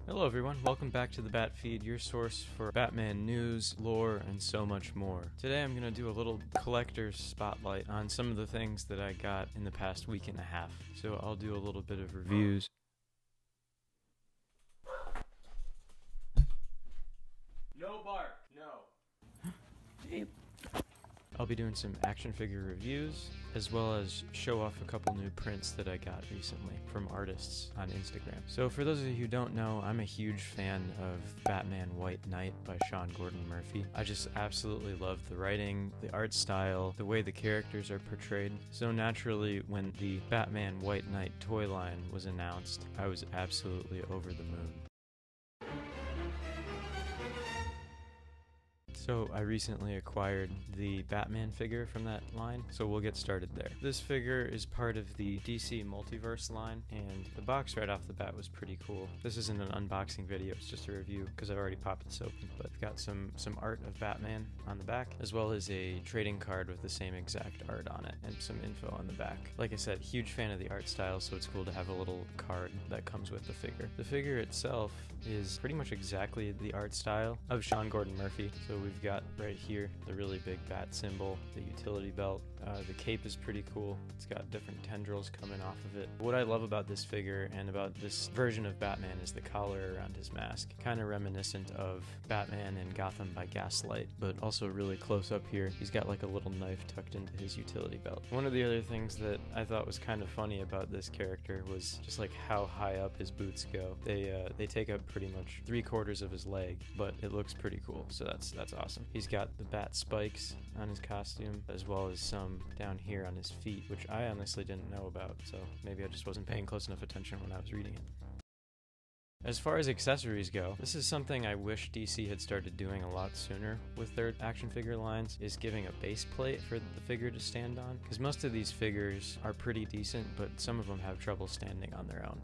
Hello everyone, welcome back to the Batfeed, your source for Batman news, lore, and so much more. Today I'm going to do a little collector's spotlight on some of the things that I got in the past week and a half. So I'll do a little bit of reviews. No bark, no. I'll be doing some action figure reviews, as well as show off a couple new prints that I got recently from artists on Instagram. So for those of you who don't know, I'm a huge fan of Batman White Knight by Sean Gordon Murphy. I just absolutely love the writing, the art style, the way the characters are portrayed. So naturally, when the Batman White Knight toy line was announced, I was absolutely over the moon. So I recently acquired the Batman figure from that line, so we'll get started there. This figure is part of the DC Multiverse line, and the box right off the bat was pretty cool. This isn't an unboxing video, it's just a review, because I've already popped this open, but I've got some art of Batman on the back, as well as a trading card with the same exact art on it, and some info on the back. Like I said, huge fan of the art style, so it's cool to have a little card that comes with the figure. The figure itself is pretty much exactly the art style of Sean Gordon Murphy, so we've got right here the really big bat symbol, the utility belt. The cape is pretty cool. It's got different tendrils coming off of it. What I love about this figure and about this version of Batman is the collar around his mask. Kind of reminiscent of Batman in Gotham by Gaslight, but also really close up here. He's got like a little knife tucked into his utility belt. One of the other things that I thought was kind of funny about this character was just like how high up his boots go. They take up pretty much 3/4 of his leg, but it looks pretty cool, so that's awesome. He's got the bat spikes on his costume, as well as some down here on his feet, which I honestly didn't know about, so maybe I just wasn't paying close enough attention when I was reading it. As far as accessories go, this is something I wish DC had started doing a lot sooner with their action figure lines, is giving a base plate for the figure to stand on, because most of these figures are pretty decent, but some of them have trouble standing on their own.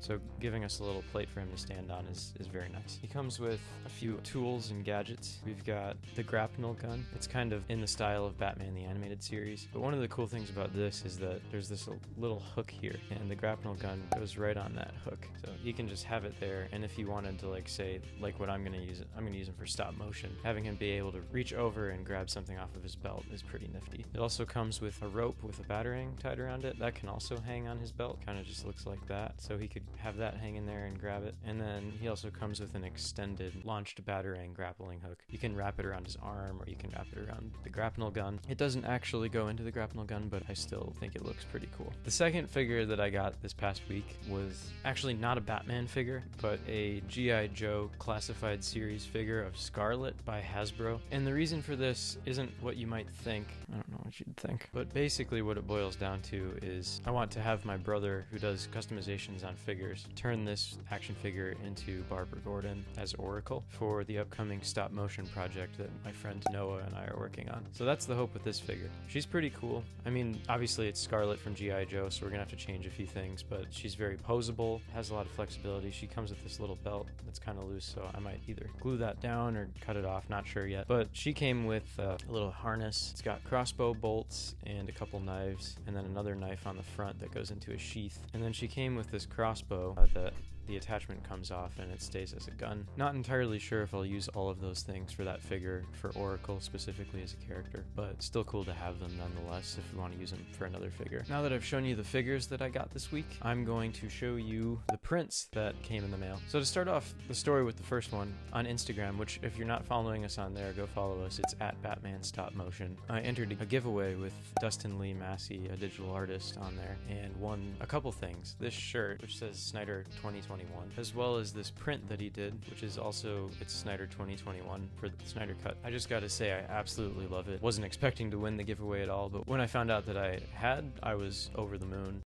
So giving us a little plate for him to stand on is very nice. He comes with a few tools and gadgets. We've got the grapnel gun. It's kind of in the style of Batman the Animated Series. But one of the cool things about this is that there's this little hook here, and the grapnel gun goes right on that hook. So you can just have it there, and if you wanted to say what I'm gonna use him for stop motion. Having him be able to reach over and grab something off of his belt is pretty nifty. It also comes with a rope with a batarang tied around it. That can also hang on his belt. Kind of just looks like that. So he could have that hang in there and grab it. And then he also comes with an extended launched batarang grappling hook. You can wrap it around his arm, or you can wrap it around the grapnel gun. It doesn't actually go into the grapnel gun, but I still think it looks pretty cool. The second figure that I got this past week was actually not a Batman figure, but a G.I. Joe classified series figure of Scarlet by Hasbro. And the reason for this isn't what you might think. I don't know what you'd think. But basically what it boils down to is I want to have my brother, who does customizations on figures, turn this action figure into Barbara Gordon as Oracle for the upcoming stop motion project that my friend Noah and I are working on. So that's the hope with this figure. She's pretty cool. I mean, obviously it's Scarlet from G.I. Joe, so we're gonna have to change a few things, but she's very posable, has a lot of flexibility. She comes with this little belt that's kind of loose, so I might either glue that down or cut it off, not sure yet. But she came with a little harness. It's got crossbow bolts and a couple knives, and then another knife on the front that goes into a sheath. And then she came with this crossbow that the attachment comes off and it stays as a gun. Not entirely sure if I'll use all of those things for that figure, for Oracle specifically as a character, but still cool to have them nonetheless if you want to use them for another figure. Now that I've shown you the figures that I got this week, I'm going to show you the prints that came in the mail. So to start off the story with the first one, on Instagram, which if you're not following us on there, go follow us. It's at Batman Stop Motion. I entered a giveaway with Dustin Lee Massey, a digital artist, on there, and won a couple things. This shirt, which says Snyder 2021, as well as this print that he did, which is also, it's Snyder 2021 for the Snyder Cut. I just gotta say, I absolutely love it. Wasn't expecting to win the giveaway at all, but when I found out that I had, I was over the moon.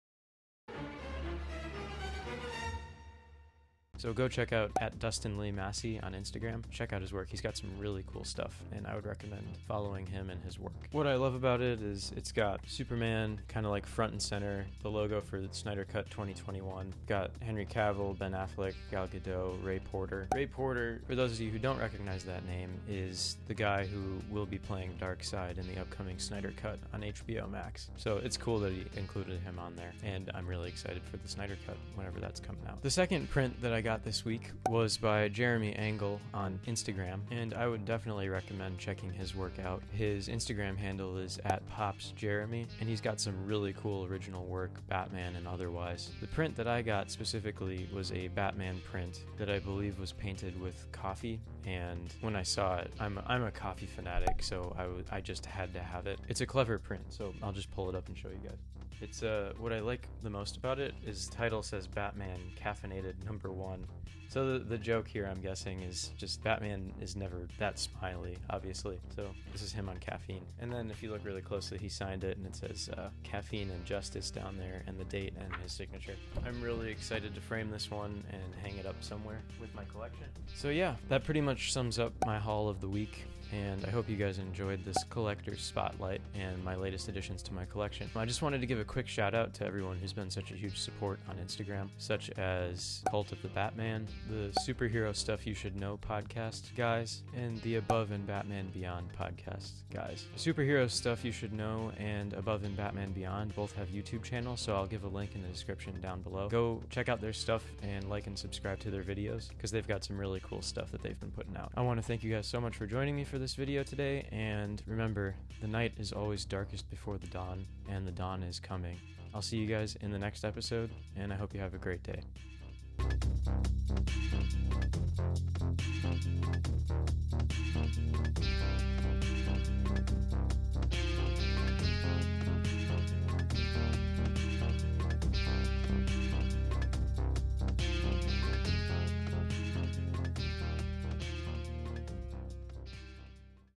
So go check out at Dustin Lee Massey on Instagram. Check out his work. He's got some really cool stuff, and I would recommend following him and his work. What I love about it is it's got Superman kind of like front and center, the logo for the Snyder Cut 2021. Got Henry Cavill, Ben Affleck, Gal Gadot, Ray Porter. Ray Porter, for those of you who don't recognize that name, is the guy who will be playing Darkseid in the upcoming Snyder Cut on HBO Max. So it's cool that he included him on there, and I'm really excited for the Snyder Cut whenever that's coming out. The second print that I got this week was by Jeremy Engel on Instagram, and I would definitely recommend checking his work out. His Instagram handle is @PopsJeremy, and he's got some really cool original work, Batman and otherwise. The print that I got specifically was a Batman print that I believe was painted with coffee, and when I saw it, I'm a coffee fanatic, so I just had to have it. It's a clever print, so I'll just pull it up and show you guys. It's what I like the most about it is the title says Batman Caffeinated #1. So the joke here, I'm guessing, is just Batman is never that smiley, obviously. So this is him on caffeine. And then if you look really closely, he signed it, and it says Caffeine and Justice down there, and the date and his signature. I'm really excited to frame this one and hang it up somewhere with my collection. So yeah, that pretty much sums up my haul of the week. And I hope you guys enjoyed this collector's spotlight and my latest additions to my collection. I just wanted to give a quick shout out to everyone who's been such a huge support on Instagram, such as Cult of the Batman, the Superhero Stuff You Should Know podcast guys, and the Above and Batman Beyond podcast guys. Superhero Stuff You Should Know and Above and Batman Beyond both have YouTube channels, so I'll give a link in the description down below. Go check out their stuff and like and subscribe to their videos, because they've got some really cool stuff that they've been putting out. I want to thank you guys so much for joining me for this video today, and remember, the night is always darkest before the dawn, and the dawn is coming. I'll see you guys in the next episode, and I hope you have a great day.